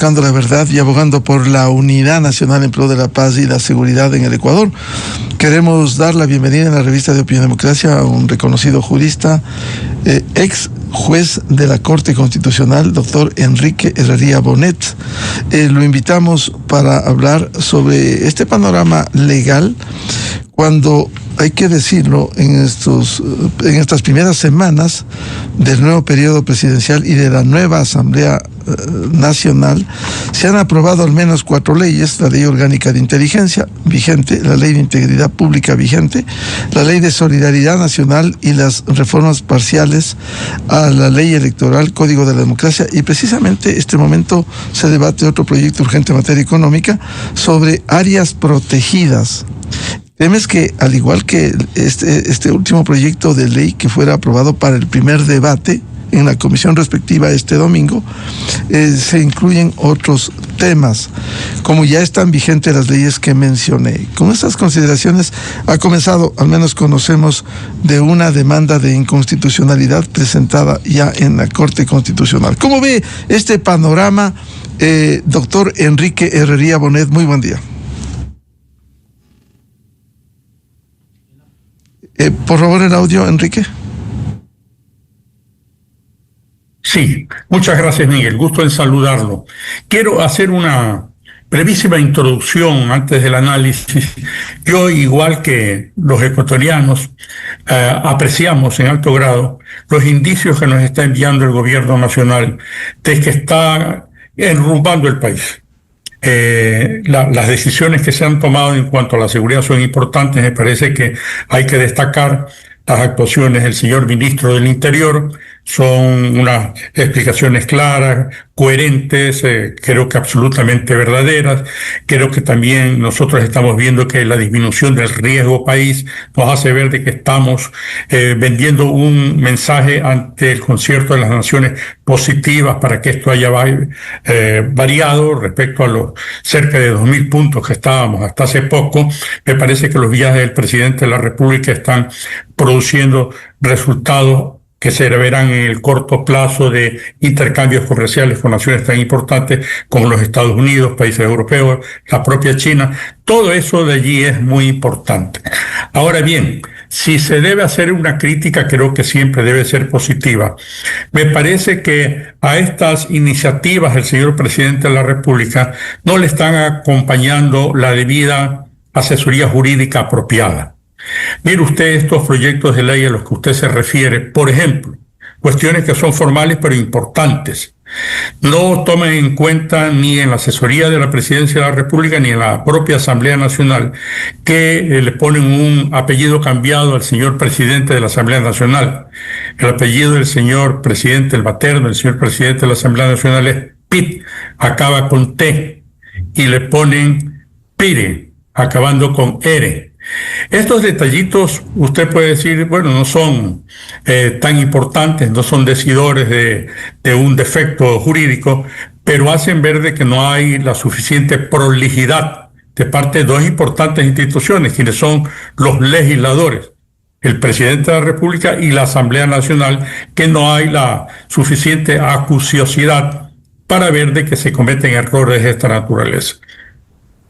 buscando la verdad y abogando por la unidad nacional en pro de la paz y la seguridad en el Ecuador. Queremos dar la bienvenida en la revista de Opinión Democracia a un reconocido jurista, ex juez de la Corte Constitucional, doctor Enrique Herrería Bonet. Lo invitamos para hablar sobre este panorama legal cuando, hay que decirlo, en estas primeras semanas del nuevo periodo presidencial y de la nueva Asamblea Nacional, se han aprobado al menos 4 leyes: la Ley Orgánica de Inteligencia vigente, la Ley de Integridad Pública vigente, la Ley de Solidaridad Nacional y las reformas parciales a la Ley Electoral, Código de la Democracia, y precisamente este momento se debate otro proyecto urgente en materia económica sobre áreas protegidas. Temes que, al igual que este último proyecto de ley que fuera aprobado para el primer debate en la comisión respectiva este domingo, se incluyen otros temas, como ya están vigentes las leyes que mencioné. Con estas consideraciones ha comenzado, al menos conocemos de una demanda de inconstitucionalidad presentada ya en la Corte Constitucional. ¿Cómo ve este panorama, doctor Enrique Herrería Bonet? Muy buen día. Por favor, el audio, Enrique. Sí, muchas gracias, Miguel. Gusto en saludarlo. Quiero hacer una brevísima introducción antes del análisis. Yo, igual que los ecuatorianos, apreciamos en alto grado los indicios que nos está enviando el gobierno nacional de que está enrumbando el país. Las decisiones que se han tomado en cuanto a la seguridad son importantes. Me parece que hay que destacar las actuaciones del señor ministro del Interior. Son unas explicaciones claras, coherentes, creo que absolutamente verdaderas. Creo que también nosotros estamos viendo que la disminución del riesgo país nos hace ver de que estamos vendiendo un mensaje ante el concierto de las naciones positivas para que esto haya variado respecto a los cerca de 2.000 puntos que estábamos hasta hace poco. Me parece que los viajes del presidente de la República están produciendo resultados que se verán en el corto plazo de intercambios comerciales con naciones tan importantes como los Estados Unidos, países europeos, la propia China. Todo eso de allí es muy importante. Ahora bien, si se debe hacer una crítica, creo que siempre debe ser positiva. Me parece que a estas iniciativas del señor presidente de la República no le están acompañando la debida asesoría jurídica apropiada. Mire usted estos proyectos de ley a los que usted se refiere, por ejemplo, cuestiones que son formales pero importantes. No toman en cuenta ni en la asesoría de la Presidencia de la República ni en la propia Asamblea Nacional que le ponen un apellido cambiado al señor presidente de la Asamblea Nacional. El apellido del señor presidente, el materno, el señor presidente de la Asamblea Nacional es Pitt, acaba con T, y le ponen Pire, acabando con R. Estos detallitos, usted puede decir, bueno, no son tan importantes, no son decidores de un defecto jurídico, pero hacen ver de que no hay la suficiente prolijidad de parte de 2 importantes instituciones, quienes son los legisladores, el presidente de la República y la Asamblea Nacional, que no hay la suficiente acuciosidad para ver de que se cometen errores de esta naturaleza.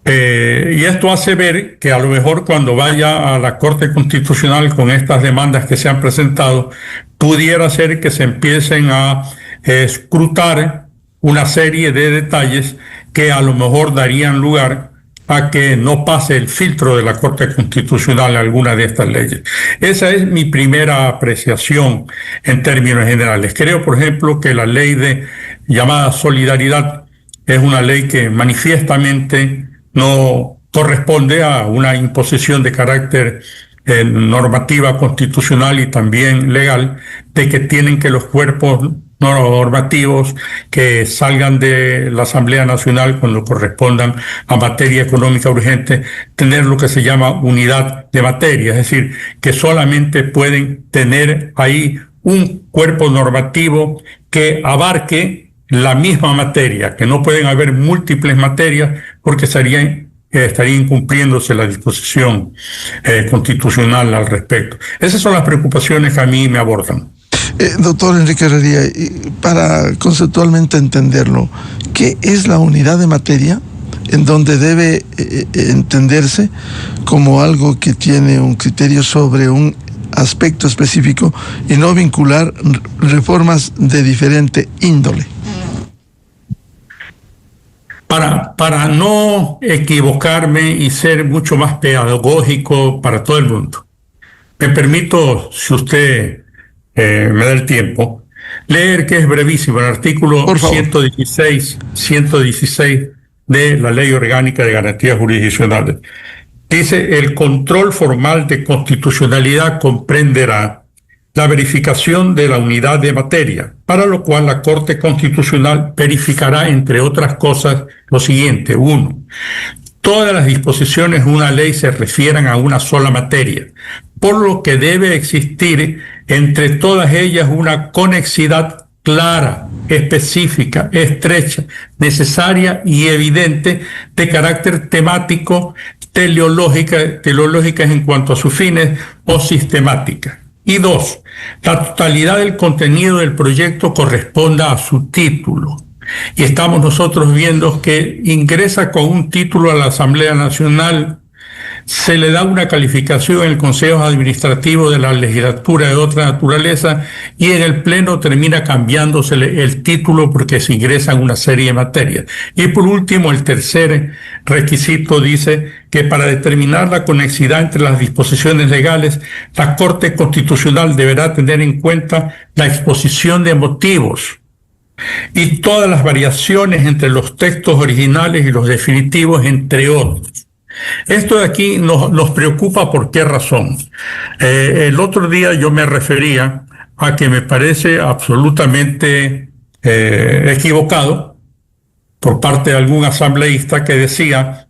Y esto hace ver que a lo mejor cuando vaya a la Corte Constitucional con estas demandas que se han presentado, pudiera ser que se empiecen a escrutar una serie de detalles que a lo mejor darían lugar a que no pase el filtro de la Corte Constitucional alguna de estas leyes. Esa es mi primera apreciación en términos generales. Creo, por ejemplo, que la ley de llamada solidaridad es una ley que manifiestamente no corresponde a una imposición de carácter normativa constitucional y también legal, de que tienen que los cuerpos normativos que salgan de la Asamblea Nacional cuando correspondan a materia económica urgente, tener lo que se llama unidad de materia, es decir, que solamente pueden tener ahí un cuerpo normativo que abarque la misma materia, que no pueden haber múltiples materias porque estaría incumpliéndose la disposición constitucional al respecto. Esas son las preocupaciones que a mí me abordan. Doctor Enrique Herrería, para conceptualmente entenderlo, ¿qué es la unidad de materia en donde debe entenderse como algo que tiene un criterio sobre un aspecto específico y no vincular reformas de diferente índole? Para no equivocarme y ser mucho más pedagógico para todo el mundo, me permito, si usted me da el tiempo, leer, que es brevísimo, el artículo 116 de la Ley Orgánica de Garantías Jurisdiccionales. Dice: el control formal de constitucionalidad comprenderá la verificación de la unidad de materia, para lo cual la Corte Constitucional verificará, entre otras cosas, lo siguiente. 1. Todas las disposiciones de una ley se refieran a una sola materia, por lo que debe existir entre todas ellas una conexidad clara, específica, estrecha, necesaria y evidente, de carácter temático, teleológica en cuanto a sus fines, o sistemática. Y 2, la totalidad del contenido del proyecto corresponda a su título. Y estamos nosotros viendo que ingresa con un título a la Asamblea Nacional, se le da una calificación en el Consejo Administrativo de la Legislatura de otra naturaleza, y en el Pleno termina cambiándosele el título porque se ingresan una serie de materias. Y por último, el tercer requisito dice que para determinar la conexidad entre las disposiciones legales, la Corte Constitucional deberá tener en cuenta la exposición de motivos y todas las variaciones entre los textos originales y los definitivos, entre otros. Esto de aquí nos preocupa. ¿Por qué razón? El otro día yo me refería a que me parece absolutamente equivocado por parte de algún asambleísta que decía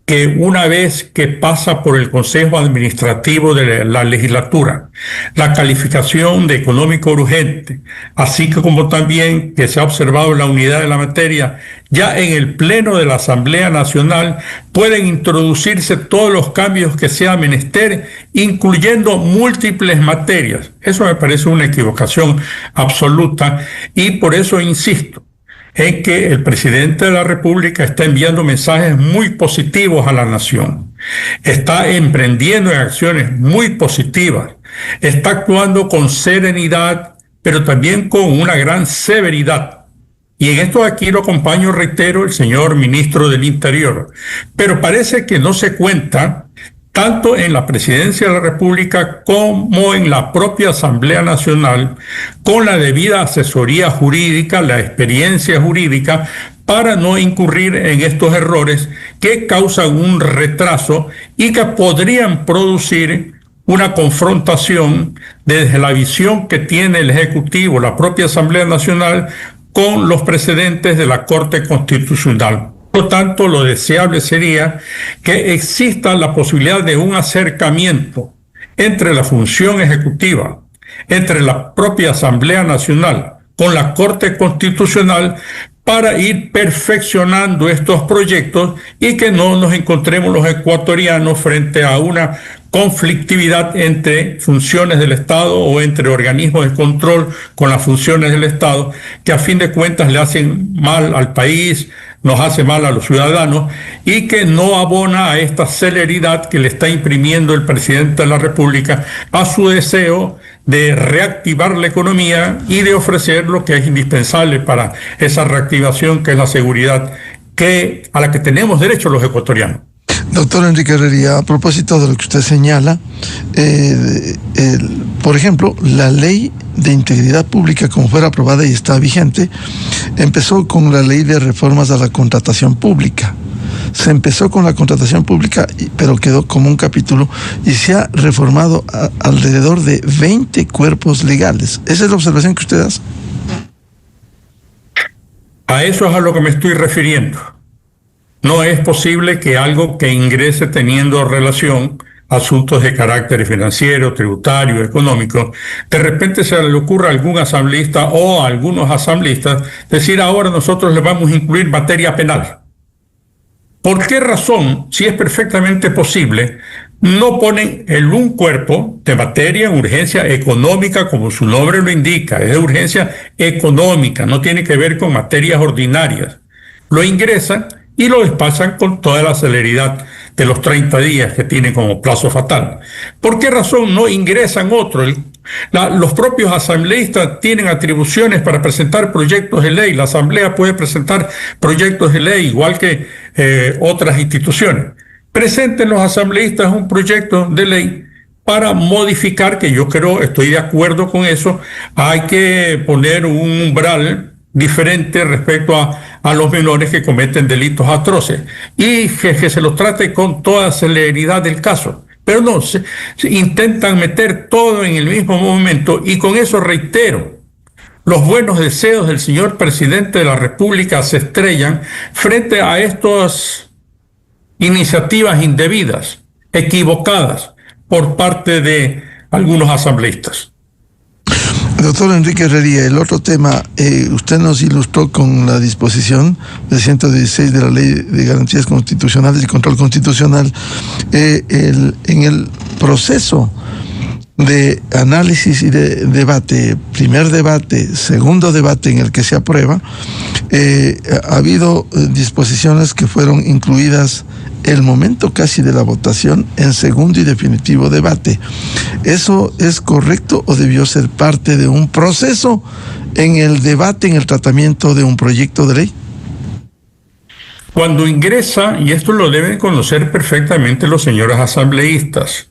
que una vez que pasa por el Consejo Administrativo de la Legislatura la calificación de económico urgente, así como también que se ha observado la unidad de la materia, ya en el Pleno de la Asamblea Nacional pueden introducirse todos los cambios que sea menester, incluyendo múltiples materias. Eso me parece una equivocación absoluta, y por eso insisto en que el presidente de la República está enviando mensajes muy positivos a la nación, está emprendiendo en acciones muy positivas, está actuando con serenidad, pero también con una gran severidad. Y en esto aquí lo acompaño, reitero, el señor ministro del Interior. Pero parece que no se cuenta, tanto en la Presidencia de la República como en la propia Asamblea Nacional, con la debida asesoría jurídica, la experiencia jurídica, para no incurrir en estos errores que causan un retraso y que podrían producir una confrontación desde la visión que tiene el Ejecutivo, la propia Asamblea Nacional, con los precedentes de la Corte Constitucional. Por lo tanto, lo deseable sería que exista la posibilidad de un acercamiento entre la función ejecutiva, entre la propia Asamblea Nacional, con la Corte Constitucional, para ir perfeccionando estos proyectos y que no nos encontremos los ecuatorianos frente a una conflictividad entre funciones del Estado o entre organismos de control con las funciones del Estado, que a fin de cuentas le hacen mal al país, nos hace mal a los ciudadanos, y que no abona a esta celeridad que le está imprimiendo el presidente de la República a su deseo de reactivar la economía y de ofrecer lo que es indispensable para esa reactivación, que es la seguridad a la que tenemos derecho los ecuatorianos. Doctor Enrique Herrería, a propósito de lo que usted señala, por ejemplo, la ley de integridad pública, como fuera aprobada y está vigente, empezó con la ley de reformas a la contratación pública. Se empezó con la contratación pública, pero quedó como un capítulo, y se ha reformado alrededor de 20 cuerpos legales. ¿Esa es la observación que usted hace? A eso es a lo que me estoy refiriendo. No es posible que algo que ingrese teniendo relación a asuntos de carácter financiero, tributario, económico, de repente se le ocurra a algún asambleísta o a algunos asambleístas decir: ahora nosotros le vamos a incluir materia penal. ¿Por qué razón, si es perfectamente posible, no ponen en un cuerpo de materia en urgencia económica, como su nombre lo indica, es de urgencia económica, no tiene que ver con materias ordinarias. Lo ingresan y lo despachan con toda la celeridad de los 30 días que tienen como plazo fatal. ¿Por qué razón no ingresan otro? Los propios asambleístas tienen atribuciones para presentar proyectos de ley. La asamblea puede presentar proyectos de ley igual que otras instituciones. Presenten los asambleístas un proyecto de ley para modificar, que yo creo, estoy de acuerdo con eso, hay que poner un umbral diferente respecto a los menores que cometen delitos atroces y que se los trate con toda celeridad del caso. Pero no, se intentan meter todo en el mismo momento y con eso reitero, los buenos deseos del señor presidente de la República se estrellan frente a estas iniciativas indebidas, equivocadas por parte de algunos asambleístas. Doctor Enrique Herrería, el otro tema, usted nos ilustró con la disposición del 116 de la Ley de Garantías Constitucionales y Control Constitucional, en el proceso de análisis y de debate, primer debate, segundo debate en el que se aprueba, ha habido disposiciones que fueron incluidas el momento casi de la votación en segundo y definitivo debate. ¿Eso es correcto o debió ser parte de un proceso en el debate, en el tratamiento de un proyecto de ley? Cuando ingresa, y esto lo deben conocer perfectamente los señores asambleístas,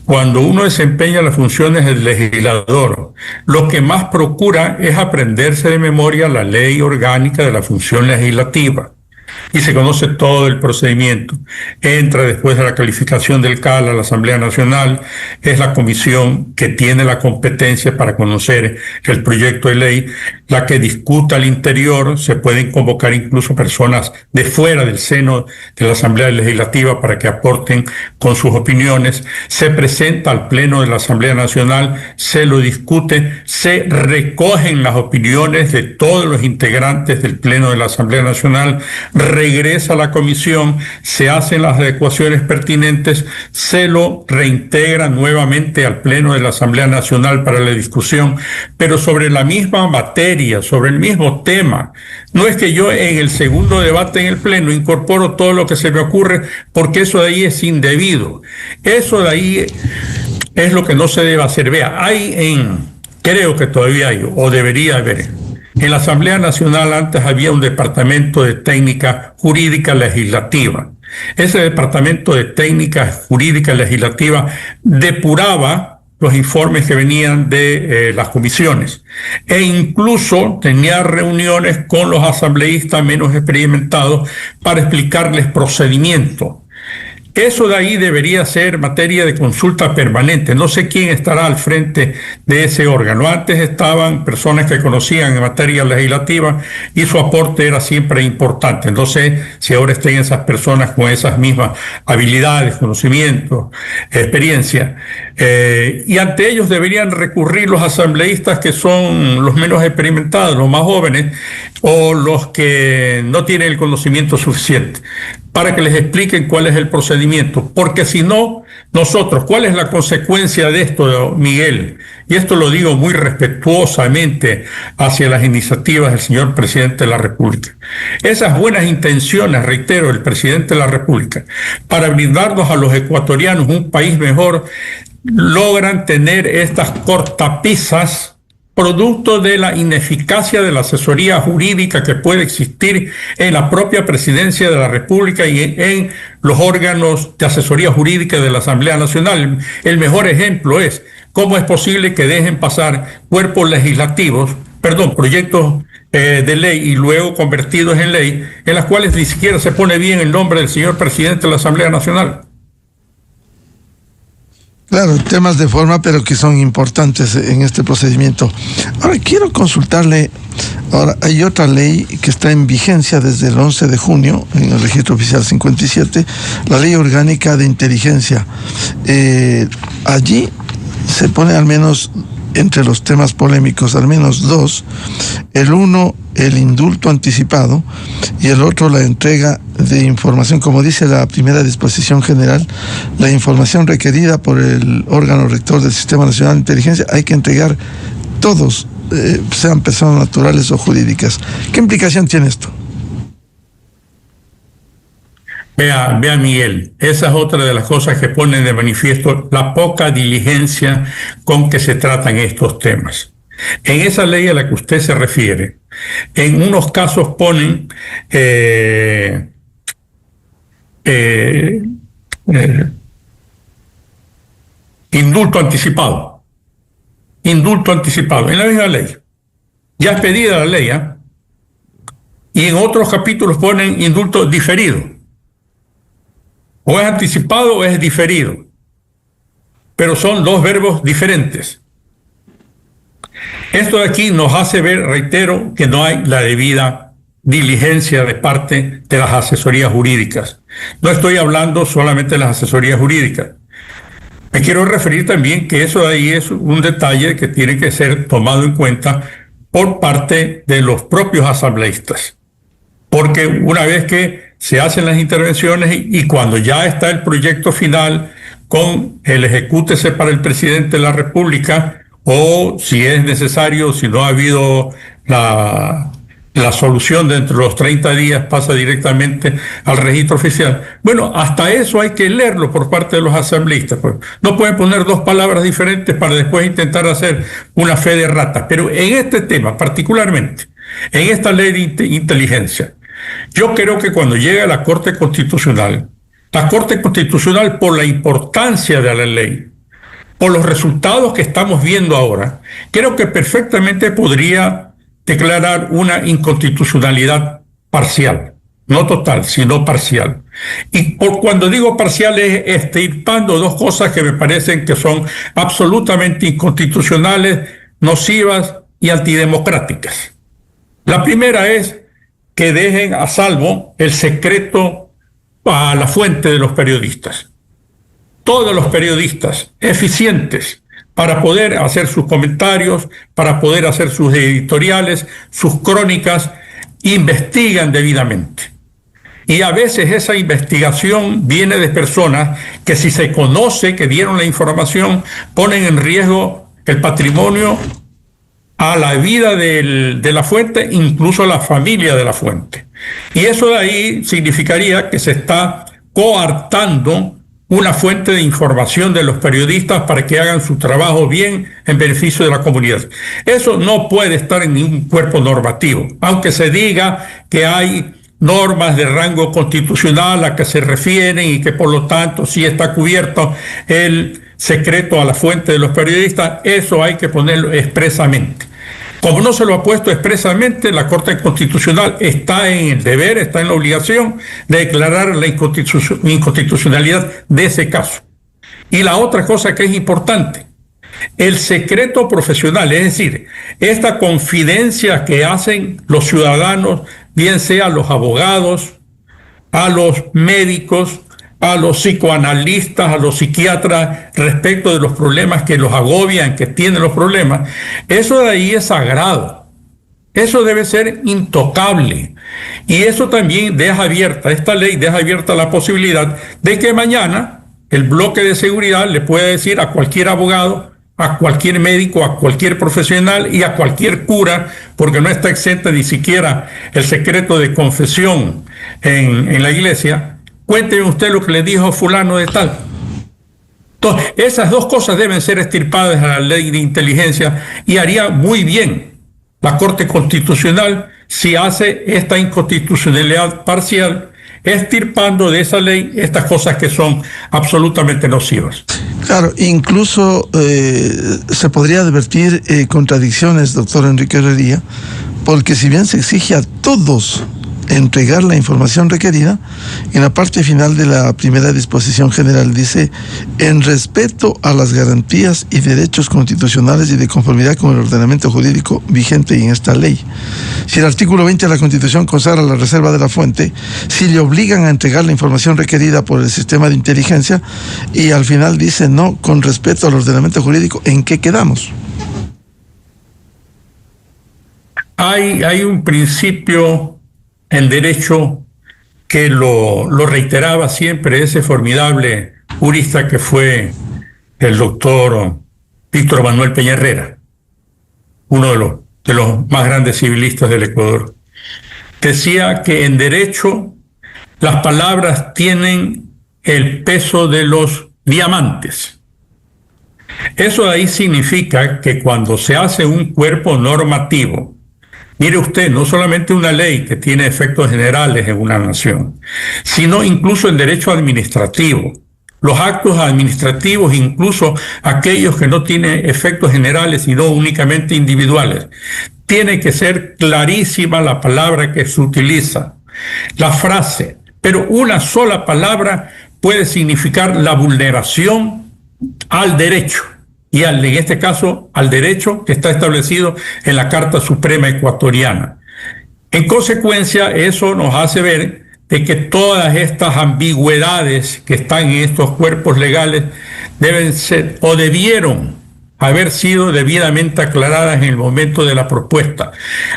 cuando uno desempeña las funciones del legislador, lo que más procura es aprenderse de memoria la ley orgánica de la función legislativa. Y se conoce todo el procedimiento. Entra después de la calificación del CAL a la Asamblea Nacional, es la comisión que tiene la competencia para conocer el proyecto de ley, la que discuta al interior, se pueden convocar incluso personas de fuera del seno de la Asamblea Legislativa para que aporten con sus opiniones, se presenta al Pleno de la Asamblea Nacional, se lo discute, se recogen las opiniones de todos los integrantes del Pleno de la Asamblea Nacional, regresa a la comisión, se hacen las adecuaciones pertinentes, se lo reintegra nuevamente al Pleno de la Asamblea Nacional para la discusión, pero sobre la misma materia, sobre el mismo tema. No es que yo en el segundo debate en el Pleno incorporo todo lo que se me ocurre, porque eso de ahí es indebido. Eso de ahí es lo que no se debe hacer. Vea, creo que todavía hay, o debería haber. En la Asamblea Nacional antes había un departamento de técnica jurídica legislativa. Ese departamento de técnica jurídica legislativa depuraba los informes que venían de las comisiones e incluso tenía reuniones con los asambleístas menos experimentados para explicarles procedimiento. Eso de ahí debería ser materia de consulta permanente. No sé quién estará al frente de ese órgano. Antes estaban personas que conocían en materia legislativa y su aporte era siempre importante. No sé si ahora estén esas personas con esas mismas habilidades, conocimientos, experiencia. Y ante ellos deberían recurrir los asambleístas que son los menos experimentados, los más jóvenes o los que no tienen el conocimiento suficiente, para que les expliquen cuál es el procedimiento, porque si no, nosotros, ¿cuál es la consecuencia de esto, Miguel? Y esto lo digo muy respetuosamente hacia las iniciativas del señor presidente de la República. Esas buenas intenciones, reitero, del presidente de la República, para brindarnos a los ecuatorianos un país mejor, logran tener estas cortapisas producto de la ineficacia de la asesoría jurídica que puede existir en la propia presidencia de la República y en los órganos de asesoría jurídica de la Asamblea Nacional. El mejor ejemplo es cómo es posible que dejen pasar proyectos de ley y luego convertidos en ley, en las cuales ni siquiera se pone bien el nombre del señor presidente de la Asamblea Nacional. Claro, temas de forma, pero que son importantes en este procedimiento. Ahora, quiero consultarle, hay otra ley que está en vigencia desde el 11 de junio, en el Registro Oficial 57, la Ley Orgánica de Inteligencia. Allí se pone al menos entre los temas polémicos, al menos dos. El uno, el indulto anticipado, y el otro, la entrega de información. Como dice la primera disposición general, la información requerida por el órgano rector del Sistema Nacional de Inteligencia hay que entregar todos, sean personas naturales o jurídicas. ¿Qué implicación tiene esto? Vea, Miguel, esa es otra de las cosas que ponen de manifiesto la poca diligencia con que se tratan estos temas. En esa ley a la que usted se refiere, en unos casos ponen indulto anticipado. Indulto anticipado, en la misma ley. Ya es pedida la ley, ¿eh? Y en otros capítulos ponen indulto diferido. O es anticipado o es diferido. Pero son dos verbos diferentes. Esto de aquí nos hace ver, reitero, que no hay la debida diligencia de parte de las asesorías jurídicas. No estoy hablando solamente de las asesorías jurídicas. Me quiero referir también que eso de ahí es un detalle que tiene que ser tomado en cuenta por parte de los propios asambleístas. Porque una vez que se hacen las intervenciones y cuando ya está el proyecto final con el ejecútese para el presidente de la República, o si es necesario, si no ha habido la solución dentro de los 30 días, pasa directamente al registro oficial. Bueno, hasta eso hay que leerlo por parte de los asambleístas. Pues no pueden poner dos palabras diferentes para después intentar hacer una fe de ratas. Pero en este tema, particularmente, en esta ley de inteligencia, yo creo que cuando llega a la Corte Constitucional, por la importancia de la ley, por los resultados que estamos viendo ahora, creo que perfectamente podría declarar una inconstitucionalidad parcial, no total, sino parcial. Y cuando digo parcial es extirpando dos cosas que me parecen que son absolutamente inconstitucionales, nocivas y antidemocráticas. La primera es que dejen a salvo el secreto a la fuente de los periodistas. Todos los periodistas eficientes para poder hacer sus comentarios, para poder hacer sus editoriales, sus crónicas, investigan debidamente. Y a veces esa investigación viene de personas que, si se conoce que dieron la información, ponen en riesgo el patrimonio, a la vida de la fuente, incluso a la familia de la fuente. Y eso de ahí significaría que se está coartando una fuente de información de los periodistas para que hagan su trabajo bien en beneficio de la comunidad. Eso no puede estar en ningún cuerpo normativo, aunque se diga que hay normas de rango constitucional a que se refieren y que por lo tanto sí está cubierto el secreto a la fuente de los periodistas. Eso hay que ponerlo expresamente. Como no se lo ha puesto expresamente, la Corte Constitucional está en el deber, está en la obligación de declarar la inconstitucionalidad de ese caso. Y la otra cosa que es importante, el secreto profesional, es decir, esta confidencia que hacen los ciudadanos, bien sea a los abogados, a los médicos, a los psicoanalistas, a los psiquiatras, respecto de los problemas que los agobian, que tienen los problemas, eso de ahí es sagrado. Eso debe ser intocable. Y eso también deja abierta, esta ley deja abierta la posibilidad de que mañana el bloque de seguridad le pueda decir a cualquier abogado, a cualquier médico, a cualquier profesional y a cualquier cura, porque no está exenta ni siquiera el secreto de confesión en la iglesia: cuénteme usted lo que le dijo fulano de tal. Entonces, esas dos cosas deben ser extirpadas a la ley de inteligencia, y haría muy bien la Corte Constitucional si hace esta inconstitucionalidad parcial, extirpando de esa ley estas cosas que son absolutamente nocivas. Claro, incluso se podría advertir contradicciones, doctor Enrique Herrería, porque si bien se exige a todos entregar la información requerida, en la parte final de la primera disposición general dice: en respeto a las garantías y derechos constitucionales y de conformidad con el ordenamiento jurídico vigente y en esta ley. Si el artículo 20 de la Constitución consagra la reserva de la fuente, si le obligan a entregar la información requerida por el sistema de inteligencia, y al final dice: no, con respeto al ordenamiento jurídico, ¿en qué quedamos? Hay un principio en derecho que lo reiteraba siempre ese formidable jurista que fue el doctor Víctor Manuel Peña Herrera, uno de los más grandes civilistas del Ecuador. Decía que en derecho las palabras tienen el peso de los diamantes. Eso ahí significa que cuando se hace un cuerpo normativo, mire usted, no solamente una ley que tiene efectos generales en una nación, sino incluso el derecho administrativo. Los actos administrativos, incluso aquellos que no tienen efectos generales, sino únicamente individuales, tiene que ser clarísima la palabra que se utiliza, la frase, pero una sola palabra puede significar la vulneración al derecho, y en este caso al derecho que está establecido en la Carta Suprema Ecuatoriana. En consecuencia, eso nos hace ver de que todas estas ambigüedades que están en estos cuerpos legales deben ser o debieron haber sido debidamente aclaradas en el momento de la propuesta.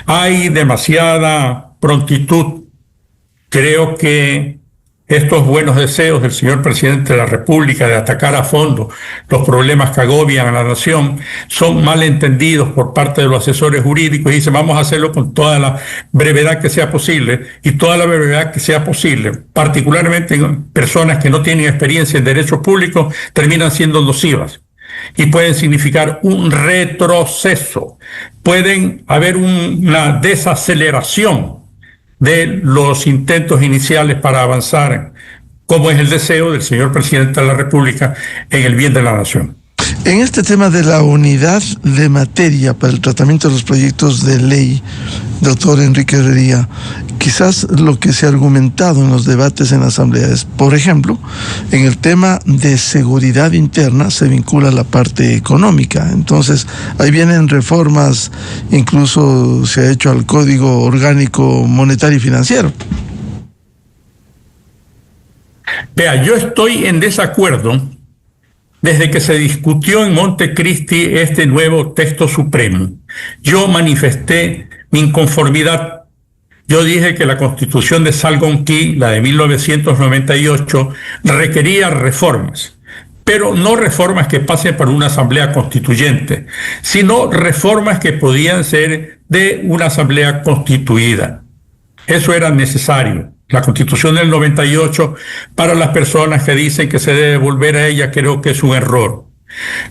Hay demasiada prontitud. Creo que estos buenos deseos del señor presidente de la República de atacar a fondo los problemas que agobian a la nación son mal entendidos por parte de los asesores jurídicos y dicen vamos a hacerlo con toda la brevedad que sea posible, y toda la brevedad que sea posible, particularmente en personas que no tienen experiencia en derecho público, terminan siendo nocivas y pueden significar un retroceso, pueden haber una desaceleración de los intentos iniciales para avanzar, como es el deseo del señor presidente de la República en el bien de la nación. En este tema de la unidad de materia para el tratamiento de los proyectos de ley, doctor Enrique Herrería, quizás lo que se ha argumentado en los debates en la Asamblea es, por ejemplo, en el tema de seguridad interna se vincula la parte económica. Entonces, ahí vienen reformas, incluso se ha hecho al Código Orgánico Monetario y Financiero. Vea, yo estoy en desacuerdo desde que se discutió en Montecristi este nuevo texto supremo. Yo manifesté mi inconformidad. Yo dije que la Constitución de Salgonquí, la de 1998, requería reformas, pero no reformas que pasen por una asamblea constituyente, sino reformas que podían ser de una asamblea constituida. Eso era necesario. La Constitución del 98, para las personas que dicen que se debe volver a ella, creo que es un error.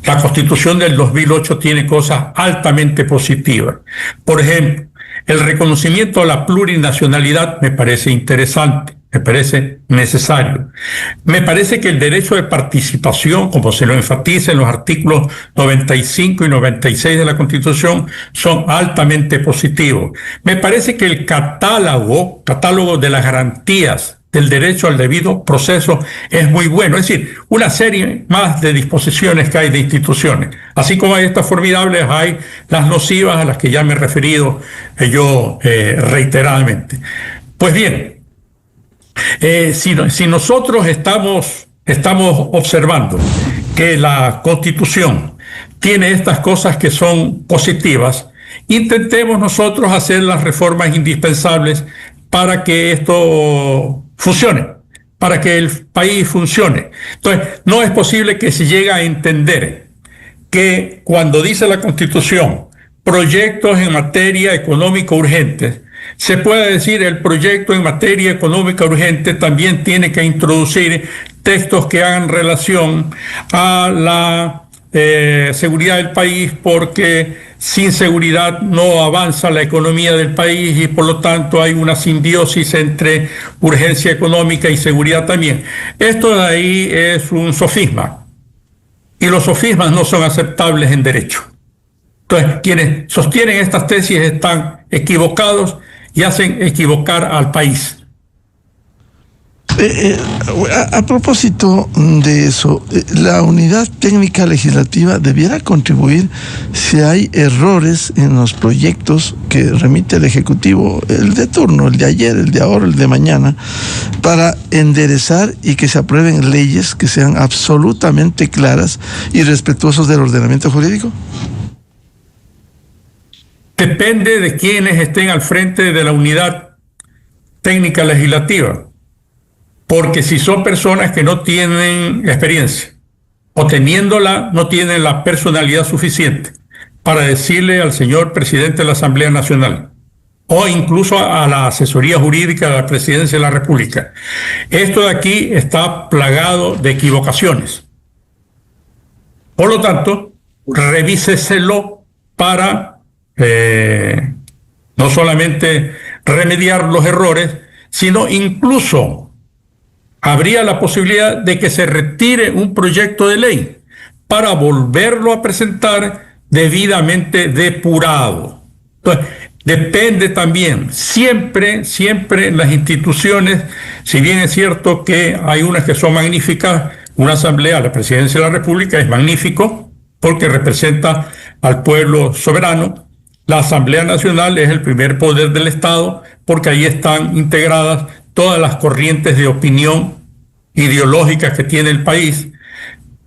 La Constitución del 2008 tiene cosas altamente positivas. Por ejemplo, el reconocimiento a la plurinacionalidad me parece interesante, me parece necesario. Me parece que el derecho de participación, como se lo enfatiza en los artículos 95 y 96 de la Constitución, son altamente positivos. Me parece que el catálogo de las garantías del derecho al debido proceso es muy bueno. Es decir, una serie más de disposiciones que hay de instituciones. Así como hay estas formidables, hay las nocivas a las que ya me he referido yo reiteradamente. Pues bien, si nosotros estamos observando que la Constitución tiene estas cosas que son positivas, intentemos nosotros hacer las reformas indispensables para que esto funcione, para que el país funcione. Entonces, no es posible que se llegue a entender que cuando dice la Constitución proyectos en materia económica urgentes, se puede decir el proyecto en materia económica urgente también tiene que introducir textos que hagan relación a la seguridad del país, porque sin seguridad no avanza la economía del país y por lo tanto hay una simbiosis entre urgencia económica y seguridad también. Esto de ahí es un sofisma y los sofismas no son aceptables en derecho. Entonces, quienes sostienen estas tesis están equivocados y hacen equivocar al país. A propósito de eso, la unidad técnica legislativa debiera contribuir si hay errores en los proyectos que remite el Ejecutivo, el de turno, el de ayer, el de ahora, el de mañana, para enderezar y que se aprueben leyes que sean absolutamente claras y respetuosas del ordenamiento jurídico. depende de quienes estén al frente de la unidad técnica legislativa, porque si son personas que no tienen experiencia o teniéndola no tienen la personalidad suficiente para decirle al señor presidente de la Asamblea Nacional o incluso a la asesoría jurídica de la Presidencia de la República, esto de aquí está plagado de equivocaciones. Por lo tanto, revíseselo para no solamente remediar los errores, sino incluso habría la posibilidad de que se retire un proyecto de ley para volverlo a presentar debidamente depurado. Entonces, depende también, siempre las instituciones, si bien es cierto que hay unas que son magníficas, una asamblea, la Presidencia de la República es magnífico porque representa al pueblo soberano. La Asamblea Nacional es el primer poder del Estado porque ahí están integradas todas las corrientes de opinión ideológicas que tiene el país,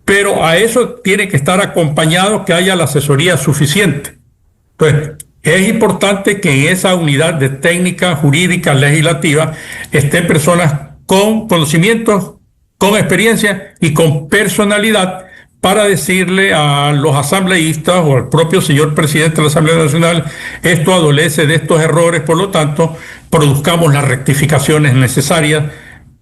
pero a eso tiene que estar acompañado que haya la asesoría suficiente. Entonces, es importante que en esa unidad de técnica jurídica legislativa estén personas con conocimientos, con experiencia y con personalidad para decirle a los asambleístas o al propio señor presidente de la Asamblea Nacional, esto adolece de estos errores, por lo tanto, produzcamos las rectificaciones necesarias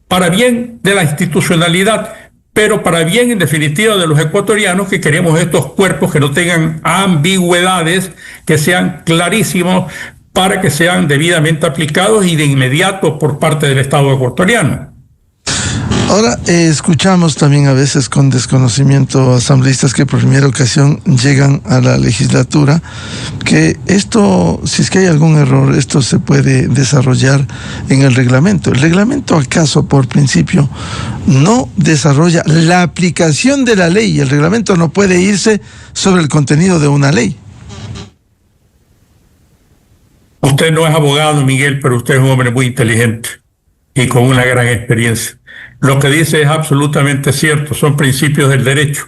para bien de la institucionalidad, pero para bien, en definitiva, de los ecuatorianos que queremos estos cuerpos que no tengan ambigüedades, que sean clarísimos para que sean debidamente aplicados y de inmediato por parte del Estado ecuatoriano. Ahora, escuchamos también a veces con desconocimiento asambleístas que por primera ocasión llegan a la legislatura, que esto, si es que hay algún error, esto se puede desarrollar en el reglamento. ¿El reglamento acaso por principio no desarrolla la aplicación de la ley? El reglamento no puede irse sobre el contenido de una ley. Usted no es abogado, Miguel, pero usted es un hombre muy inteligente y con una gran experiencia. Lo que dice es absolutamente cierto, son principios del derecho.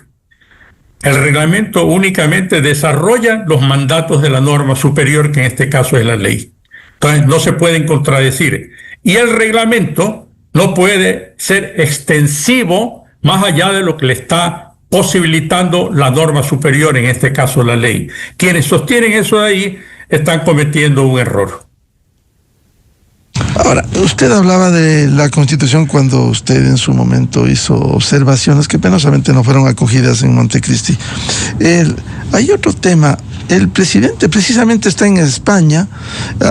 El reglamento únicamente desarrolla los mandatos de la norma superior, que en este caso es la ley. Entonces no se pueden contradecir. Y el reglamento no puede ser extensivo más allá de lo que le está posibilitando la norma superior, en este caso la ley. Quienes sostienen eso de ahí están cometiendo un error. Ahora, usted hablaba de la Constitución cuando usted en su momento hizo observaciones que penosamente no fueron acogidas en Montecristi. Hay otro tema. El presidente precisamente está en España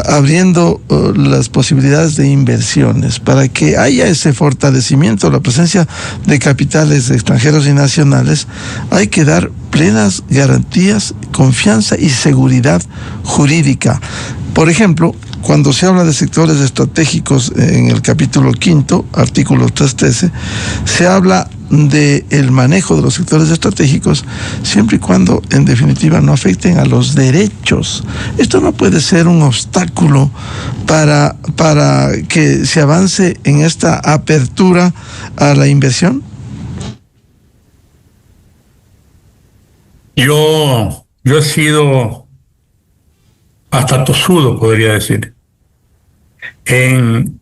abriendo las posibilidades de inversiones para que haya ese fortalecimiento, la presencia de capitales extranjeros y nacionales. Hay que dar plenas garantías, confianza y seguridad jurídica. Por ejemplo, cuando se habla de sectores estratégicos en el capítulo 5, artículo 313, se habla del manejo de los sectores estratégicos siempre y cuando en definitiva no afecten a los derechos. Esto no puede ser un obstáculo para que se avance en esta apertura a la inversión. Yo he sido hasta tosudo, podría decir, en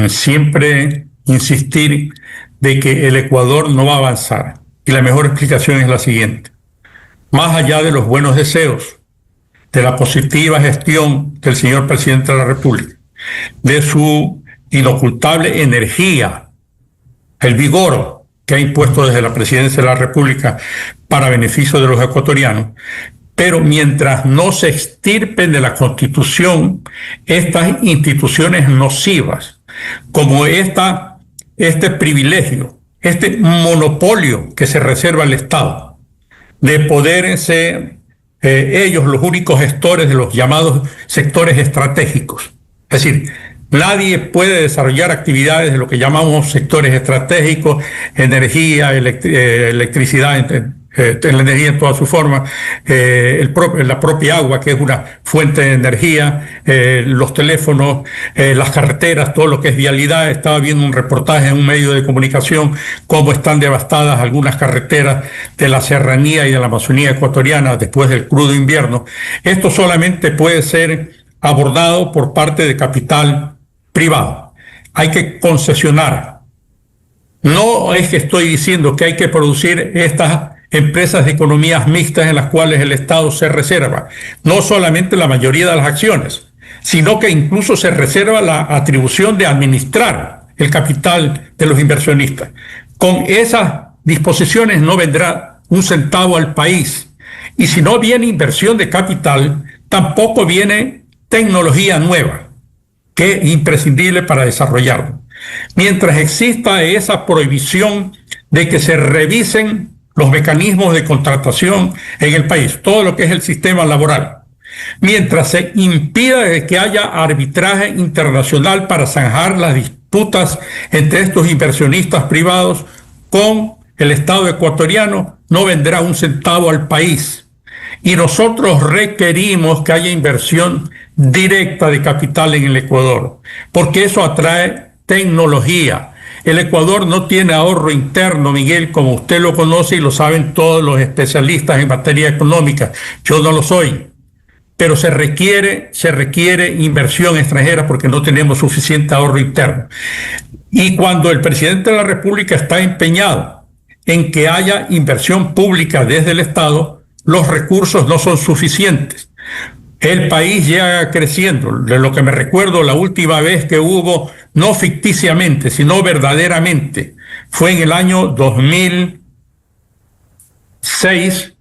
siempre insistir de que el Ecuador no va a avanzar. Y la mejor explicación es la siguiente. Más allá de los buenos deseos, de la positiva gestión del señor presidente de la República, de su inocultable energía, el vigor que ha impuesto desde la Presidencia de la República para beneficio de los ecuatorianos, pero mientras no se extirpen de la Constitución estas instituciones nocivas, como este privilegio, este monopolio que se reserva al Estado, de poder ser ellos los únicos gestores de los llamados sectores estratégicos. Es decir, nadie puede desarrollar actividades de lo que llamamos sectores estratégicos, energía, electricidad, la energía en toda su forma, la propia agua, que es una fuente de energía, los teléfonos, las carreteras, todo lo que es vialidad. Estaba viendo un reportaje en un medio de comunicación cómo están devastadas algunas carreteras de la serranía y de la Amazonía ecuatoriana después del crudo invierno. Esto solamente puede ser abordado por parte de capital privado. Hay que concesionar. No es que estoy diciendo que hay que producir estas empresas de economías mixtas en las cuales el Estado se reserva no solamente la mayoría de las acciones, sino que incluso se reserva la atribución de administrar el capital de los inversionistas. Con esas disposiciones no vendrá un centavo al país. Y si no viene inversión de capital, tampoco viene tecnología nueva, que es imprescindible para desarrollarlo. Mientras exista esa prohibición de que se revisen los mecanismos de contratación en el país, todo lo que es el sistema laboral, mientras se impida que haya arbitraje internacional para zanjar las disputas entre estos inversionistas privados con el Estado ecuatoriano, no vendrá un centavo al país. Y nosotros requerimos que haya inversión directa de capital en el Ecuador, porque eso atrae tecnología. El Ecuador no tiene ahorro interno, Miguel, como usted lo conoce y lo saben todos los especialistas en materia económica. Yo no lo soy, pero se requiere inversión extranjera porque no tenemos suficiente ahorro interno. Y cuando el presidente de la República está empeñado en que haya inversión pública desde el Estado, los recursos no son suficientes. El país llega creciendo. De lo que me recuerdo, la última vez que hubo, no ficticiamente, sino verdaderamente, fue en el año 2006.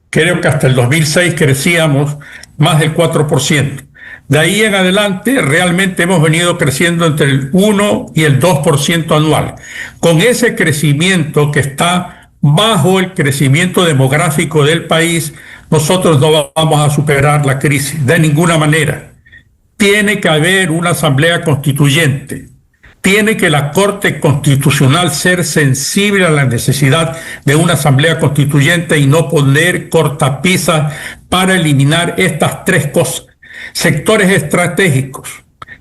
Creo que hasta el 2006 crecíamos más del 4%. De ahí en adelante, realmente hemos venido creciendo entre el 1 y el 2% anual. Con ese crecimiento que está bajo el crecimiento demográfico del país, nosotros no vamos a superar la crisis de ninguna manera. Tiene que haber una asamblea constituyente. Tiene que la Corte Constitucional ser sensible a la necesidad de una asamblea constituyente y no poner cortapisas para eliminar estas tres cosas. Sectores estratégicos,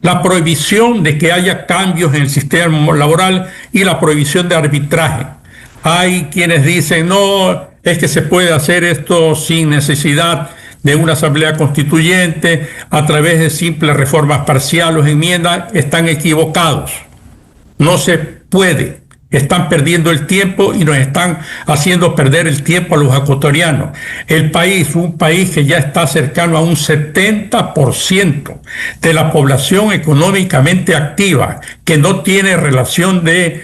la prohibición de que haya cambios en el sistema laboral y la prohibición de arbitraje. Hay quienes dicen, no, es que se puede hacer esto sin necesidad de una asamblea constituyente, a través de simples reformas parciales o enmiendas. Están equivocados. No se puede. Están perdiendo el tiempo y nos están haciendo perder el tiempo a los ecuatorianos. El país, un país que ya está cercano a un 70% de la población económicamente activa, que no tiene relación de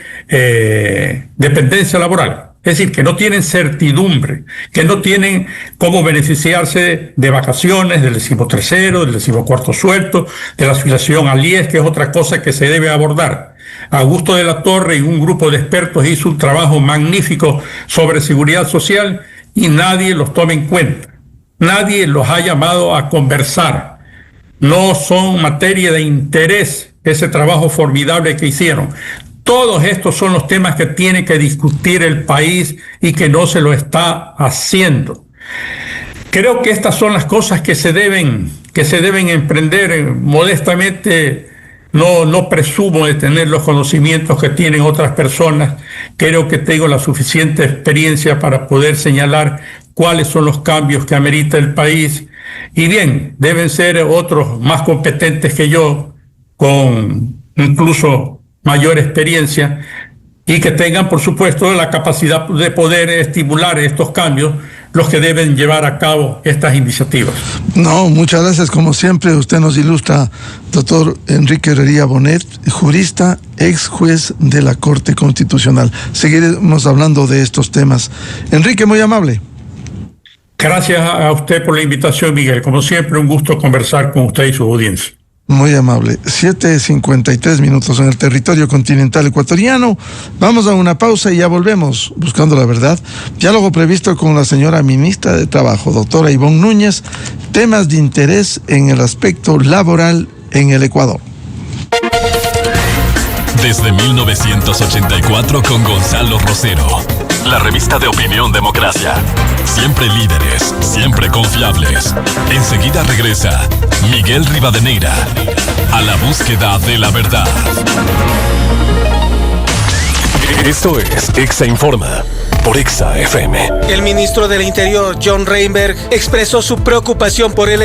dependencia laboral. Es decir, que no tienen certidumbre, que no tienen cómo beneficiarse de vacaciones, del 13º, del 14º sueldo, de la afiliación al IES, que es otra cosa que se debe abordar. Augusto de la Torre y un grupo de expertos hizo un trabajo magnífico sobre seguridad social y nadie los toma en cuenta. Nadie los ha llamado a conversar. No son materia de interés ese trabajo formidable que hicieron. Todos estos son los temas que tiene que discutir el país y que no se lo está haciendo. Creo que estas son las cosas que se deben emprender. Modestamente, no presumo de tener los conocimientos que tienen otras personas. Creo que tengo la suficiente experiencia para poder señalar cuáles son los cambios que amerita el país. Y bien, deben ser otros más competentes que yo, con incluso mayor experiencia, y que tengan, por supuesto, la capacidad de poder estimular estos cambios, los que deben llevar a cabo estas iniciativas. No, muchas gracias. Como siempre, usted nos ilustra, doctor Enrique Herrería Bonet, jurista, ex juez de la Corte Constitucional. Seguiremos hablando de estos temas. Enrique, muy amable. Gracias a usted por la invitación, Miguel. Como siempre, un gusto conversar con usted y su audiencia. Muy amable. 7:53 en el territorio continental ecuatoriano. Vamos a una pausa y ya volvemos, buscando la verdad. Diálogo previsto con la señora ministra de Trabajo, doctora Ivonne Núñez. Temas de interés en el aspecto laboral en el Ecuador. Desde 1984 con Gonzalo Rosero. la revista de Opinión Democracia. Siempre líderes, siempre confiables. Enseguida regresa Miguel Rivadeneira a la búsqueda de la verdad. Esto es Exa Informa por Exa FM. El ministro del Interior, John Reinberg, expresó su preocupación por el